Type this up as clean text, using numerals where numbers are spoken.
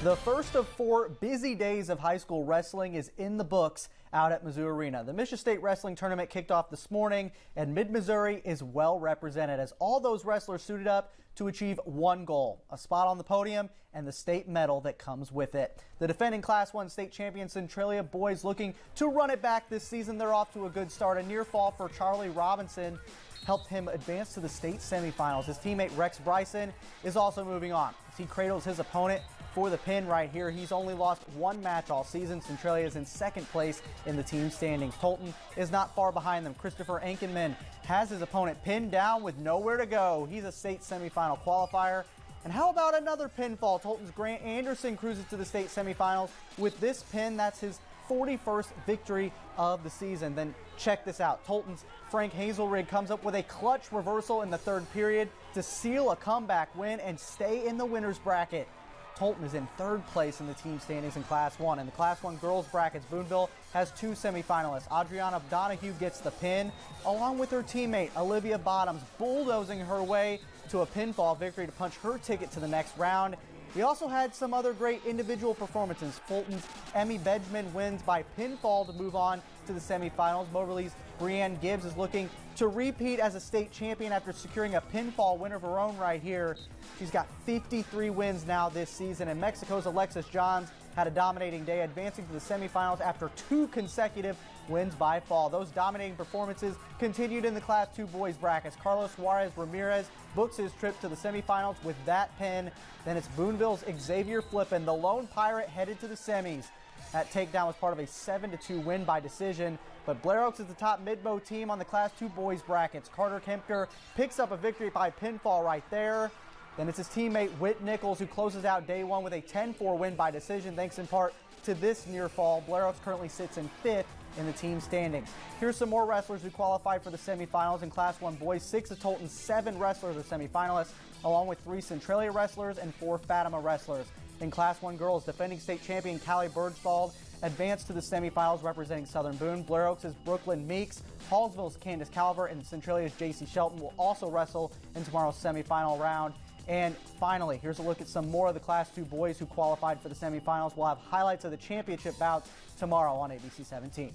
The first of 4 busy days of high school wrestling is in the books out at Mizzou Arena. The MSHSAA State Wrestling Tournament kicked off this morning, and Mid-Missouri is well represented as all those wrestlers suited up to achieve one goal, a spot on the podium and the state medal that comes with it. The defending Class 1 state champion Centralia boys looking to run it back this season. They're off to a good start. A near fall for Charlie Robinson helped him advance to the state semifinals. His teammate Rex Bryson is also moving on as he cradles his opponent for the pin right here. He's only lost one match all season. Centralia is in second place in the team standings. Tolton is not far behind them. Christopher Ankenman has his opponent pinned down with nowhere to go. He's a state semifinal qualifier. And how about another pinfall? Tolton's Grant Anderson cruises to the state semifinals with this pin. That's his 41st victory of the season. Then check this out. Tolton's Frank Hazelrig comes up with a clutch reversal in the third period to seal a comeback win and stay in the winner's bracket. Tolton is in third place in the team standings in Class 1. In the Class 1 girls brackets, Boonville has 2 semifinalists. Adriana Donahue gets the pin, along with her teammate Olivia Bottoms, bulldozing her way to a pinfall victory to punch her ticket to the next round. We also had some other great individual performances. Fulton's Emmy Benjamin wins by pinfall to move on to the semifinals. Moberly's Brianne Gibbs is looking to repeat as a state champion after securing a pinfall win of her own right here. She's got 53 wins now this season, and Mexico's Alexis Johns had a dominating day, advancing to the semifinals after 2 consecutive wins by fall. Those dominating performances continued in the Class 2 boys brackets. Carlos Suarez Ramirez books his trip to the semifinals with that pin. Then it's Boonville's Xavier Flippin, the lone pirate, headed to the semis. That takedown was part of a 7-2 win by decision. But Blair Oaks is the top mid-mo team on the Class 2 boys brackets. Carter Kempker picks up a victory by pinfall right there. Then it's his teammate Whit Nichols who closes out day 1 with a 10-4 win by decision, thanks in part to this near fall. Blair Oaks currently sits in 5th in the team standings. Here's some more wrestlers who qualified for the semifinals. In Class 1 boys, 6 of Tolton's 7 wrestlers are semifinalists, along with 3 Centralia wrestlers and 4 Fatima wrestlers. In Class 1 girls, defending state champion Callie Bergstald advanced to the semifinals representing Southern Boone. Blair Oaks' Brooklyn Meeks, Hallsville's Candace Calver, and Centralia's JC Shelton will also wrestle in tomorrow's semifinal round. And finally, here's a look at some more of the Class 2 boys who qualified for the semifinals. We'll have highlights of the championship bouts tomorrow on ABC 17.